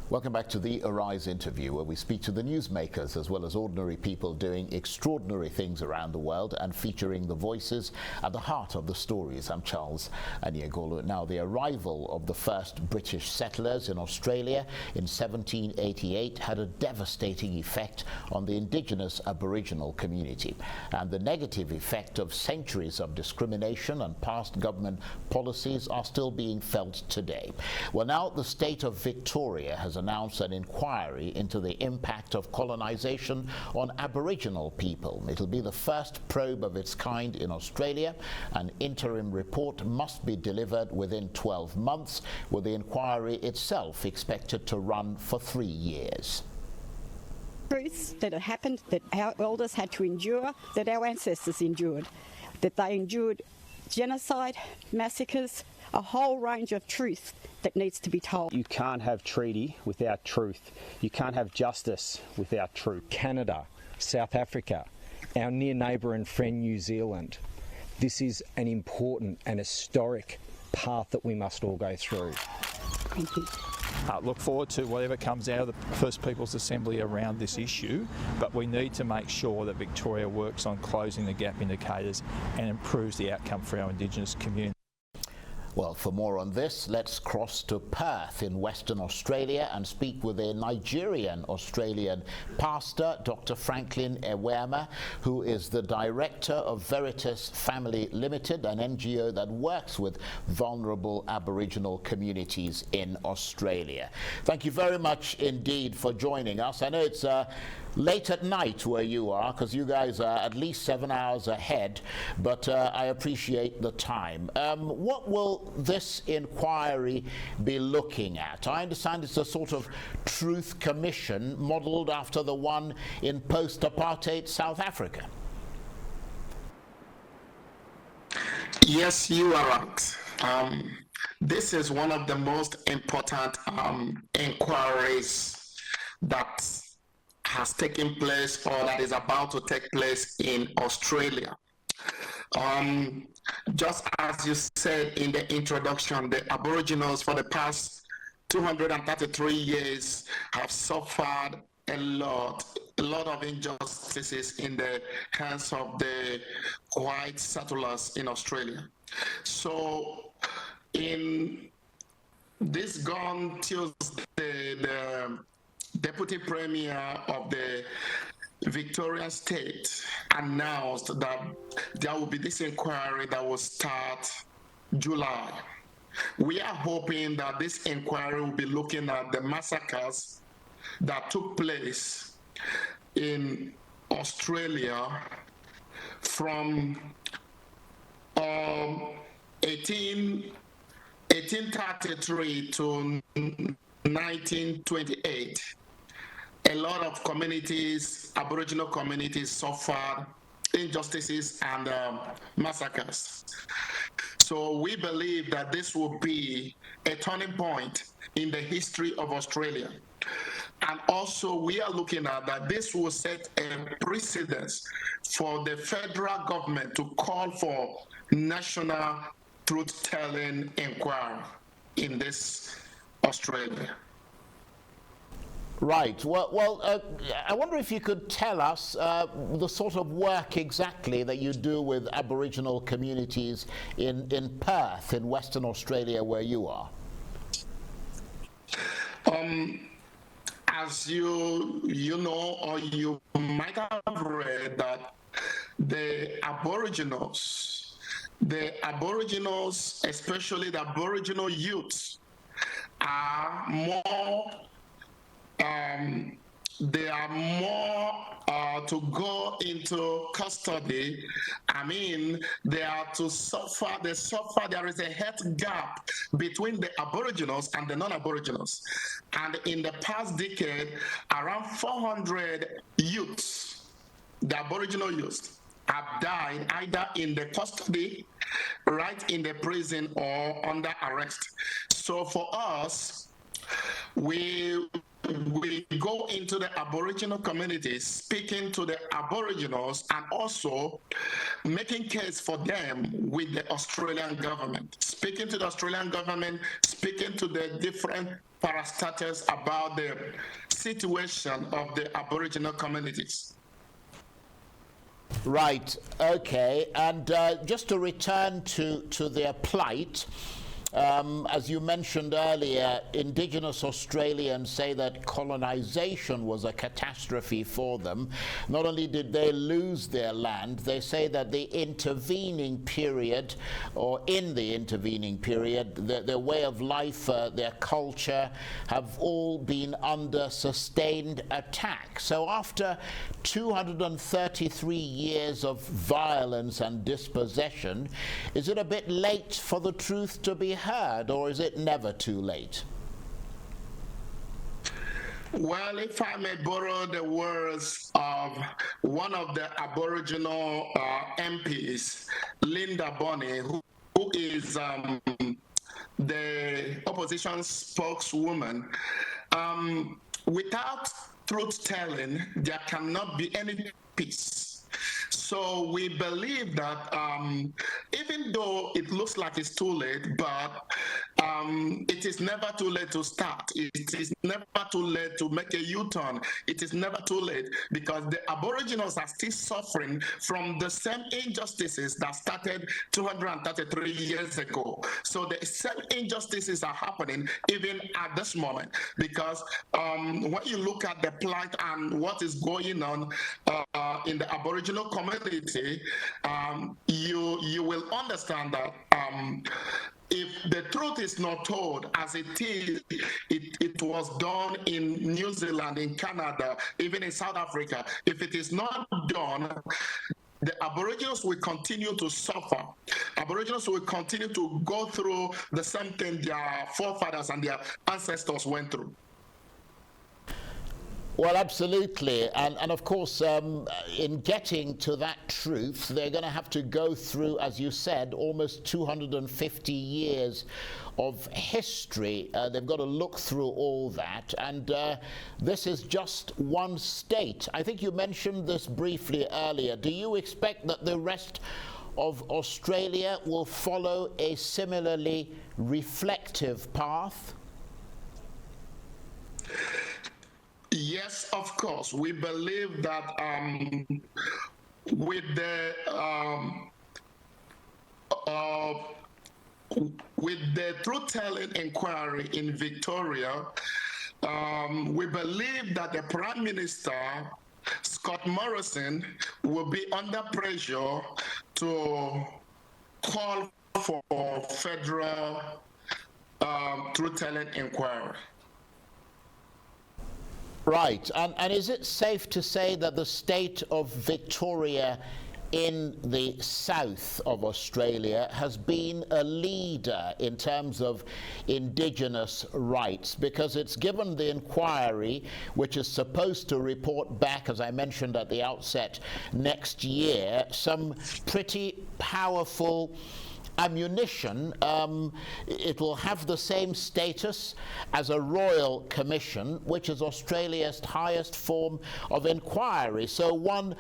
Welcome back to the Arise interview, where we speak to the newsmakers as well as ordinary people doing extraordinary things around the world and featuring the voices at the heart of the stories. I'm Charles Aniagolu. Now, the arrival of the first British settlers in Australia in 1788 had a devastating effect on the indigenous Aboriginal community, and the negative effect of centuries of discrimination and past government policies are still being felt today. Well, now the state of Victoria has announced an inquiry into the impact of colonisation on Aboriginal people. It'll be the first probe of its kind in Australia. An interim report must be delivered within 12 months, with the inquiry itself expected to run for 3 years. Truths that have happened, that our elders had to endure, that our ancestors endured, that they endured genocide, massacres, a whole range of truth that needs to be told. You can't have treaty without truth. You can't have justice without truth. Canada, South Africa, our near neighbour and friend New Zealand. This is an important and historic path that we must all go through. Thank you. Look forward to whatever comes out of the First Peoples Assembly around this issue, but we need to make sure that Victoria works on closing the gap indicators and improves the outcome for our Indigenous community. Well, for more on this, let's cross to Perth in Western Australia and speak with a Nigerian-Australian pastor, Dr. Franklin Eweama, who is the director of Veritas Family Limited, an NGO that works with vulnerable Aboriginal communities in Australia. Thank you very much indeed for joining us. I know it's late at night where you are, because you guys are at least 7 hours ahead, but I appreciate the time. What will this inquiry be looking at? I understand it's a sort of truth commission modelled after the one in post-apartheid South Africa. Yes, you are right. This is one of the most important inquiries that has taken place or that is about to take place in Australia. Just as you said in the introduction, the Aboriginals for the past 233 years have suffered a lot of injustices in the hands of the white settlers in Australia. So in this gone Tuesday, the Deputy Premier of the Victorian State announced that there will be this inquiry that will start July. We are hoping that this inquiry will be looking at the massacres that took place in Australia from 1833 to 1928. A lot of communities, Aboriginal communities, suffered injustices and massacres. So we believe that this will be a turning point in the history of Australia. And also we are looking at that this will set a precedence for the federal government to call for national truth-telling inquiry in this Australia. Right. Well, I wonder if you could tell us the sort of work exactly that you do with Aboriginal communities in Perth, in Western Australia, where you are. As you know, or you might have read that the Aboriginals, especially the Aboriginal youths, are more they are more to go into custody. I mean, they are to suffer. They suffer. There is a health gap between the Aboriginals and the non-Aboriginals. And in the past decade, around 400 youths, the Aboriginal youths, have died either in the custody, right in the prison, or under arrest. So for us, we we go into the Aboriginal communities, speaking to the Aboriginals, and also making case for them with the Australian government, speaking to the Australian government, speaking to the different parastatals about the situation of the Aboriginal communities. Right, okay, and just to return to their plight, as you mentioned earlier, Indigenous Australians say that colonisation was a catastrophe for them. Not only did they lose their land, they say that the intervening period, or in the intervening period, their way of life, their culture, have all been under sustained attack. So after 233 years of violence and dispossession, is it a bit late for the truth to be heard, or is it never too late? Well, if I may borrow the words of one of the Aboriginal MPs, Linda Bonney, who is the opposition spokeswoman, without truth-telling, there cannot be any peace. So we believe that even though it looks like it's too late, but it is never too late to start. It is never too late to make a U-turn. It is never too late, because the Aboriginals are still suffering from the same injustices that started 233 years ago. So the same injustices are happening even at this moment, because when you look at the plight and what is going on in the Aboriginal community, you will understand that if the truth is not told as it is, it was done in New Zealand, in Canada, even in South Africa. If it is not done, the Aboriginals will continue to suffer. Aboriginals will continue to go through the same thing their forefathers and their ancestors went through. Well, absolutely. And of course, in getting to that truth, they're going to have to go through, as you said, almost 250 years of history. They've got to look through all that. And this is just one state. I think you mentioned this briefly earlier. Do you expect that the rest of Australia will follow a similarly reflective path? Yes, of course. We believe that with the truth-telling inquiry in Victoria, we believe that the Prime Minister, Scott Morrison, will be under pressure to call for federal truth-telling inquiry. Right, and is it safe to say that the state of Victoria in the south of Australia has been a leader in terms of Indigenous rights, because it's given the inquiry, which is supposed to report back, as I mentioned at the outset, next year, some pretty powerful ammunition. It will have the same status as a royal commission, which is Australia's highest form of inquiry. So one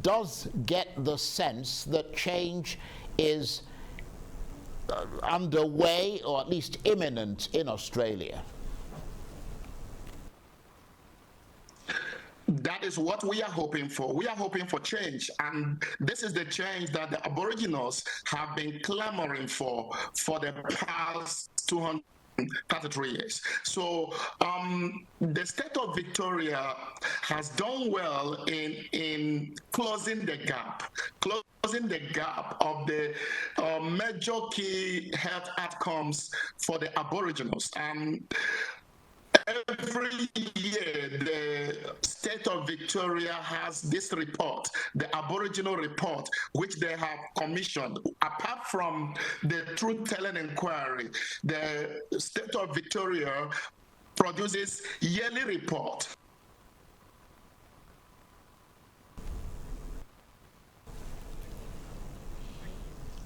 does get the sense that change is underway, or at least imminent, in Australia. That is what we are hoping for. We are hoping for change, and this is the change that the Aboriginals have been clamoring for the past 233 years. So the state of Victoria has done well in closing the gap of the major key health outcomes for the Aboriginals. Every year, the state of Victoria has this report, the Aboriginal report, which they have commissioned. Apart from the truth-telling inquiry, the state of Victoria produces yearly report.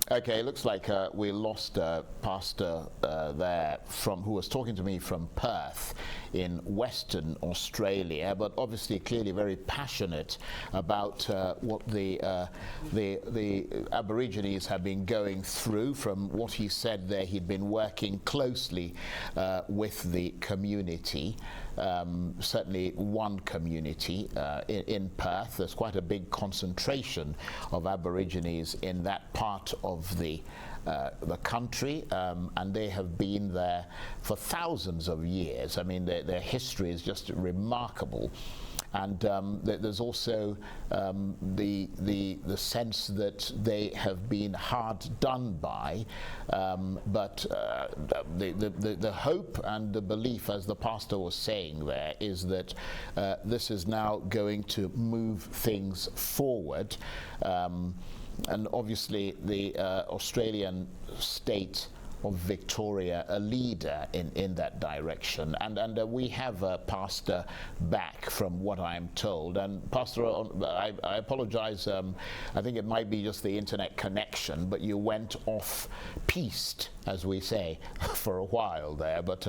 Okay, it looks like we lost a pastor there who was talking to me from Perth in Western Australia, but obviously clearly very passionate about what the Aborigines have been going through. From what he said there, he'd been working closely with the community. Certainly one community in Perth. There's quite a big concentration of Aborigines in that part of the country, and they have been there for thousands of years. I mean, their history is just remarkable. And there's also the sense that they have been hard done by, but the hope and the belief, as the pastor was saying there, is that this is now going to move things forward. And obviously the Australian state of Victoria a leader in that direction, and we have a pastor back from what I'm told. And Pastor, I apologize, I think it might be just the internet connection, but you went off piste, as we say, for a while there, but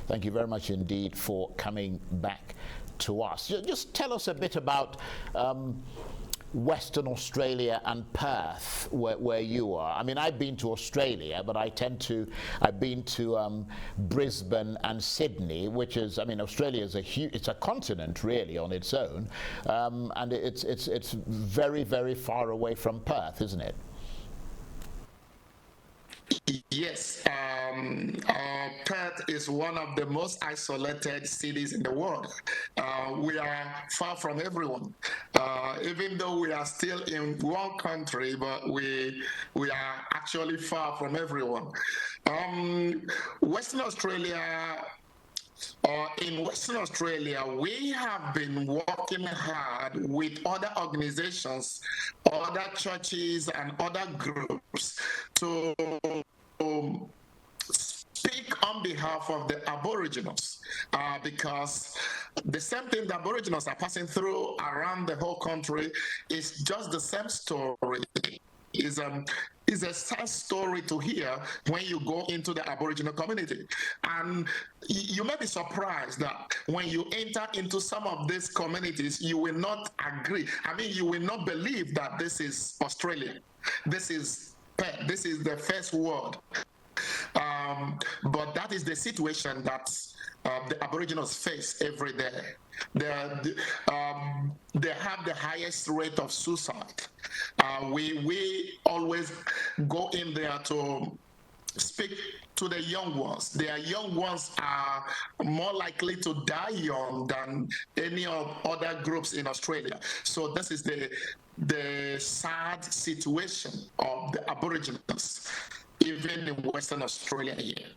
thank you very much indeed for coming back to us. Just tell us a bit about Western Australia and Perth, where you are. I mean, I've been to Australia, but I've been to Brisbane and Sydney, which is, I mean, Australia is it's a continent really on its own, and it's very, very far away from Perth, isn't it? Yes, Perth is one of the most isolated cities in the world. We are far from everyone, even though we are still in one country, but we are actually far from everyone. Western Australia. In Western Australia, we have been working hard with other organizations, other churches, and other groups to speak on behalf of the Aboriginals, because the same thing the Aboriginals are passing through around the whole country is just the same story. Is a sad story to hear when you go into the Aboriginal community. And you may be surprised that when you enter into some of these communities, you will not agree. I mean, you will not believe that this is Australia. This is the first world. But that is the situation that the Aboriginals face every day. They have the highest rate of suicide. We always go in there to speak to the young ones. Their young ones are more likely to die young than any of other groups in Australia. So this is the sad situation of the Aboriginals, even in Western Australia here.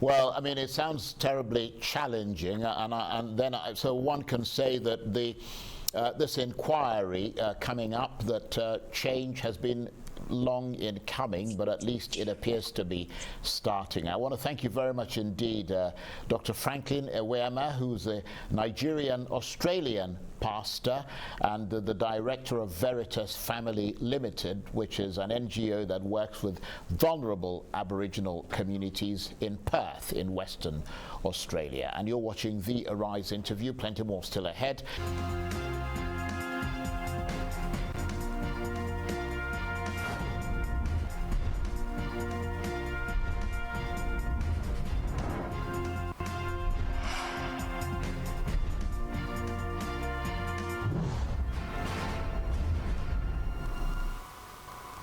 Well, I mean, it sounds terribly challenging, so one can say that this inquiry coming up, that change has been long in coming, but at least it appears to be starting. I want to thank you very much indeed, Dr. Franklin Eweama, who's a Nigerian-Australian pastor and the director of Veritas Family Limited, which is an NGO that works with vulnerable Aboriginal communities in Perth in Western Australia. And you're watching the Arise interview. Plenty more still ahead.